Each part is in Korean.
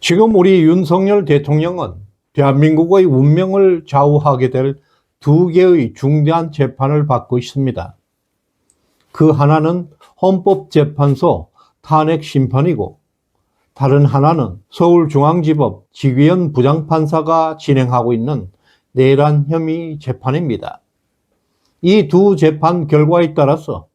지금 우리 윤석열 대통령은 대한민국의 운명을 좌우하게 될 두 개의 중대한 재판을 받고 있습니다. 그 하나는 헌법재판소 탄핵 심판이고 다른 하나는 서울중앙지법 지귀현 부장판사가 진행하고 있는 내란 혐의 재판입니다. 이 두 재판 결과에 따라서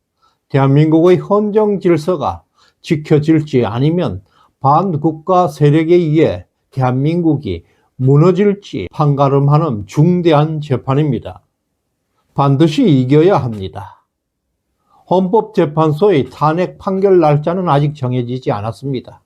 대한민국의 헌정 질서가 지켜질지 아니면 반국가 세력에 의해 대한민국이 무너질지 판가름하는 중대한 재판입니다. 반드시 이겨야 합니다. 헌법재판소의 탄핵 판결 날짜는 아직 정해지지 않았습니다.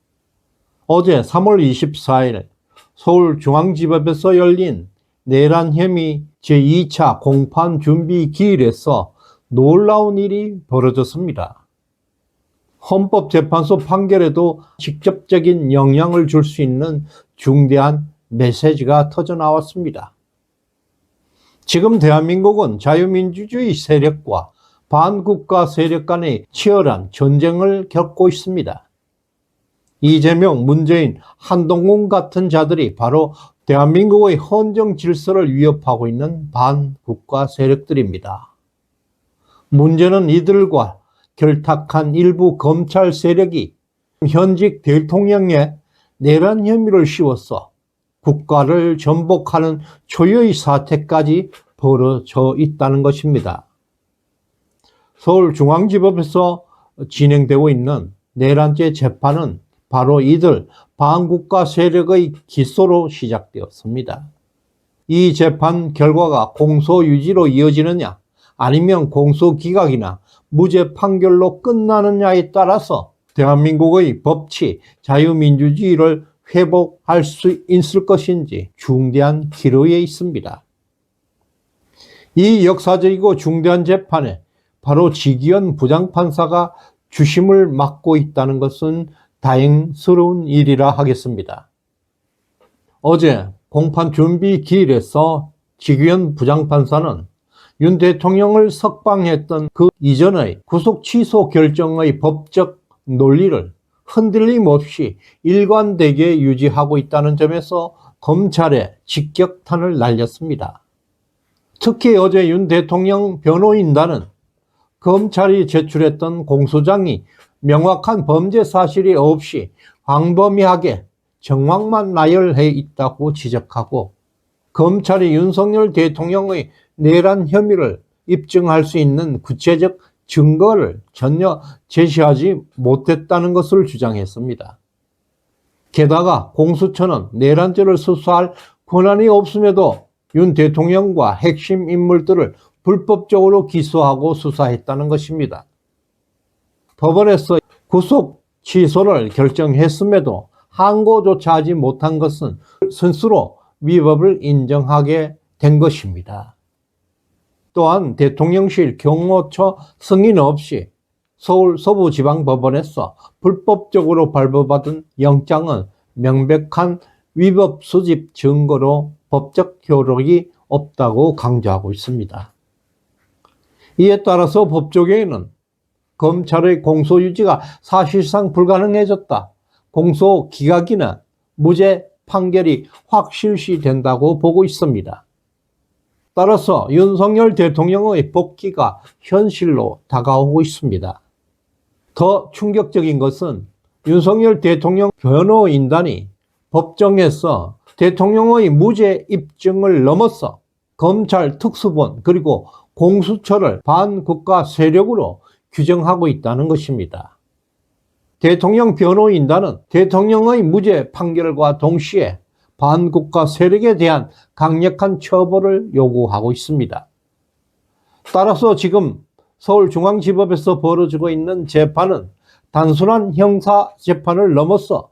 어제 3월 24일 서울중앙지법에서 열린 내란 혐의 제2차 공판 준비 기일에서 놀라운 일이 벌어졌습니다. 헌법재판소 판결에도 직접적인 영향을 줄 수 있는 중대한 메시지가 터져 나왔습니다. 지금 대한민국은 자유민주주의 세력과 반국가 세력 간의 치열한 전쟁을 겪고 있습니다. 이재명, 문재인, 한동훈 같은 자들이 바로 대한민국의 헌정 질서를 위협하고 있는 반국가 세력들입니다. 문제는 이들과 결탁한 일부 검찰 세력이 현직 대통령의 내란 혐의를 씌워서 국가를 전복하는 초유의 사태까지 벌어져 있다는 것입니다. 서울중앙지법에서 진행되고 있는 내란죄 재판은 바로 이들 반국가 세력의 기소로 시작되었습니다. 이 재판 결과가 공소유지로 이어지느냐 아니면 공소기각이나 무죄 판결로 끝나느냐에 따라서 대한민국의 법치, 자유민주주의를 회복할 수 있을 것인지 중대한 기로에 있습니다. 이 역사적이고 중대한 재판에 바로 지귀현 부장판사가 주심을 맡고 있다는 것은 다행스러운 일이라 하겠습니다. 어제 공판 준비 기일에서 지귀현 부장판사는 윤 대통령을 석방했던 그 이전의 구속 취소 결정의 법적 논리를 흔들림 없이 일관되게 유지하고 있다는 점에서 검찰에 직격탄을 날렸습니다. 특히 어제 윤 대통령 변호인단은 검찰이 제출했던 공소장이 명확한 범죄 사실이 없이 광범위하게 정황만 나열해 있다고 지적하고 검찰이 윤석열 대통령의 내란 혐의를 입증할 수 있는 구체적 증거를 전혀 제시하지 못했다는 것을 주장했습니다. 게다가 공수처는 내란죄를 수사할 권한이 없음에도 윤 대통령과 핵심 인물들을 불법적으로 기소하고 수사했다는 것입니다. 법원에서 구속 취소를 결정했음에도 항고조차 하지 못한 것은 스스로 위법을 인정하게 된 것입니다. 또한 대통령실 경호처 승인 없이 서울 서부지방법원에서 불법적으로 발부받은 영장은 명백한 위법 수집 증거로 법적 효력이 없다고 강조하고 있습니다. 이에 따라서 법조계에는 검찰의 공소유지가 사실상 불가능해졌다. 공소기각이나 무죄 판결이 확실시된다고 보고 있습니다. 따라서 윤석열 대통령의 복귀가 현실로 다가오고 있습니다. 더 충격적인 것은 윤석열 대통령 변호인단이 법정에서 대통령의 무죄 입증을 넘어서 검찰 특수본 그리고 공수처를 반국가 세력으로 규정하고 있다는 것입니다. 대통령 변호인단은 대통령의 무죄 판결과 동시에 반국가 세력에 대한 강력한 처벌을 요구하고 있습니다. 따라서 지금 서울중앙지법에서 벌어지고 있는 재판은 단순한 형사재판을 넘어서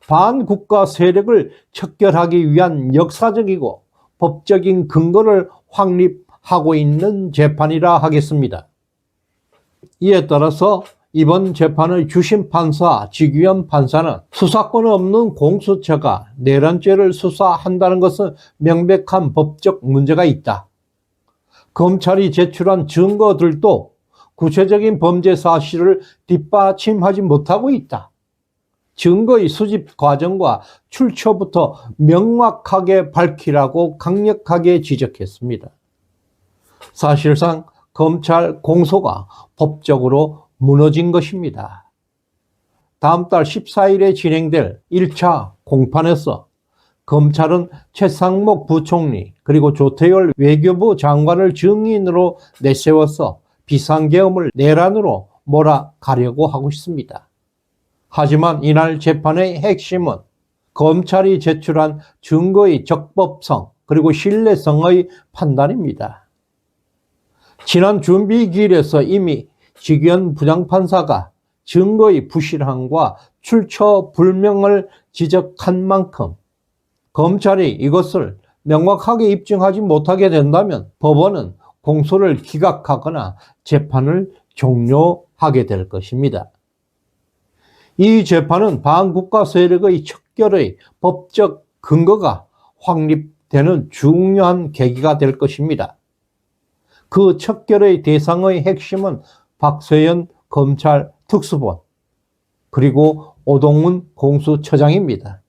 반국가 세력을 척결하기 위한 역사적이고 법적인 근거를 확립하고 있는 재판이라 하겠습니다. 이에 따라서 이번 재판의 주심 판사 지귀현 판사는 수사권 없는 공수처가 내란죄를 수사한다는 것은 명백한 법적 문제가 있다. 검찰이 제출한 증거들도 구체적인 범죄 사실을 뒷받침하지 못하고 있다. 증거의 수집 과정과 출처부터 명확하게 밝히라고 강력하게 지적했습니다. 사실상 검찰 공소가 법적으로 무너진 것입니다. 다음 달 14일에 진행될 1차 공판에서 검찰은 최상목 부총리 그리고 조태열 외교부 장관을 증인으로 내세워서 비상계엄을 내란으로 몰아가려고 하고 있습니다. 하지만 이날 재판의 핵심은 검찰이 제출한 증거의 적법성 그리고 신뢰성의 판단입니다. 지난 준비기일에서 이미 지기현 부장판사가 증거의 부실함과 출처 불명을 지적한 만큼 검찰이 이것을 명확하게 입증하지 못하게 된다면 법원은 공소를 기각하거나 재판을 종료하게 될 것입니다. 이 재판은 반국가 세력의 척결의 법적 근거가 확립되는 중요한 계기가 될 것입니다. 그 척결의 대상의 핵심은 박세현 검찰 특수본 그리고 오동훈 공수처장입니다.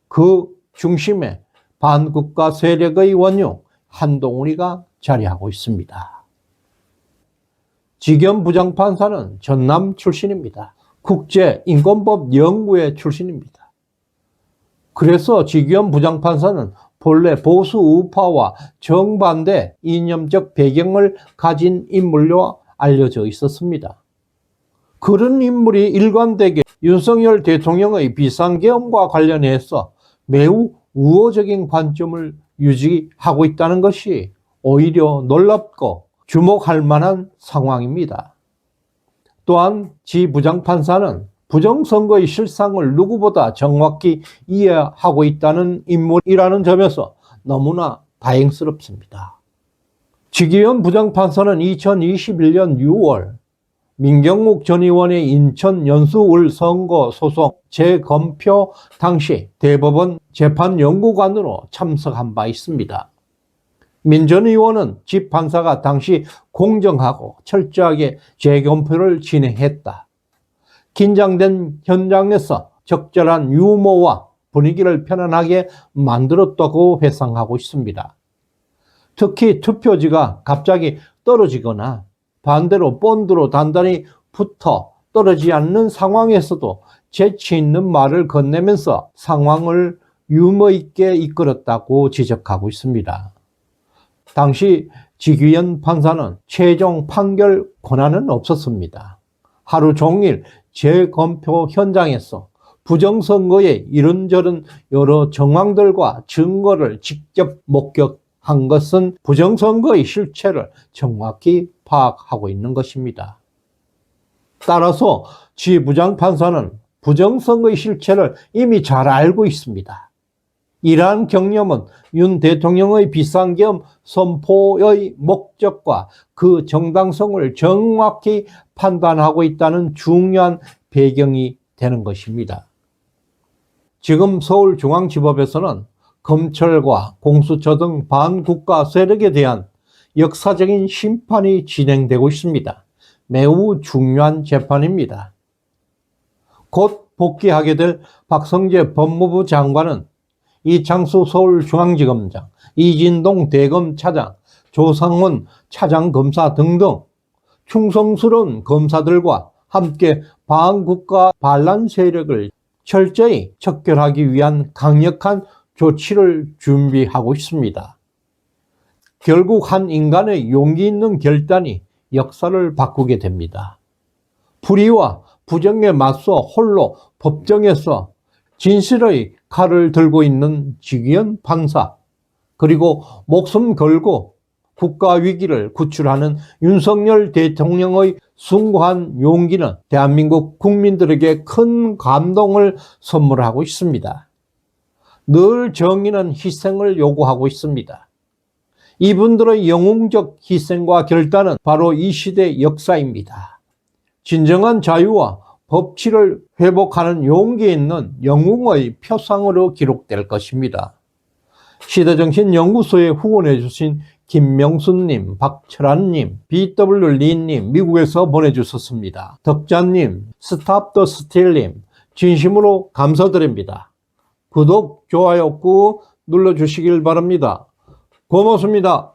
그 중심에 반국가 세력의 원흉 한동훈이가 자리하고 있습니다. 지기현 부장판사는 전남 출신입니다. 국제인권법 연구회 출신입니다. 그래서 지기현 부장판사는 본래 보수 우파와 정반대 이념적 배경을 가진 인물로 알려져 있었습니다. 그런 인물이 일관되게 윤석열 대통령의 비상계엄과 관련해서 매우 우호적인 관점을 유지하고 있다는 것이 오히려 놀랍고 주목할 만한 상황입니다. 또한 지 부장판사는 부정선거의 실상을 누구보다 정확히 이해하고 있다는 인물이라는 점에서 너무나 다행스럽습니다. 지기현 부장판사는 2021년 6월 민경욱 전 의원의 인천 연수울 선거 소송 재검표 당시 대법원 재판연구관으로 참석한 바 있습니다. 민 전 의원은 지 판사가 당시 공정하고 철저하게 재검표를 진행했다. 긴장된 현장에서 적절한 유머와 분위기를 편안하게 만들었다고 회상하고 있습니다. 특히 투표지가 갑자기 떨어지거나 반대로 본드로 단단히 붙어 떨어지지 않는 상황에서도 재치 있는 말을 건네면서 상황을 유머 있게 이끌었다고 지적하고 있습니다. 당시 지기현 판사는 최종 판결 권한은 없었습니다. 하루 종일 재검표 현장에서 부정선거의 이런저런 여러 정황들과 증거를 직접 목격한 것은 부정선거의 실체를 정확히 파악하고 있는 것입니다. 따라서 지 부장판사는 부정선거의 실체를 이미 잘 알고 있습니다. 이러한 경험은 윤 대통령의 비상계엄 선포의 목적과 그 정당성을 정확히 판단하고 있다는 중요한 배경이 되는 것입니다. 지금 서울중앙지법에서는 검찰과 공수처 등 반국가 세력에 대한 역사적인 심판이 진행되고 있습니다. 매우 중요한 재판입니다. 곧 복귀하게 될 박성재 법무부 장관은 이창수 서울중앙지검장, 이진동 대검차장, 조상훈 차장검사 등등 충성스러운 검사들과 함께 반국가 반란 세력을 철저히 척결하기 위한 강력한 조치를 준비하고 있습니다. 결국 한 인간의 용기 있는 결단이 역사를 바꾸게 됩니다. 불의와 부정에 맞서 홀로 법정에서 진실의 칼을 들고 있는 지기현 판사, 그리고 목숨 걸고 국가 위기를 구출하는 윤석열 대통령의 숭고한 용기는 대한민국 국민들에게 큰 감동을 선물하고 있습니다. 늘 정의는 희생을 요구하고 있습니다. 이분들의 영웅적 희생과 결단은 바로 이 시대의 역사입니다. 진정한 자유와 법치를 회복하는 용기 있는 영웅의 표상으로 기록될 것입니다. 시대정신연구소에 후원해 주신 김명순님, 박철환님, BW리님 미국에서 보내주셨습니다. 덕자님, 스탑 더 스틸님, 진심으로 감사드립니다. 구독, 좋아요 꾹 눌러주시길 바랍니다. 고맙습니다.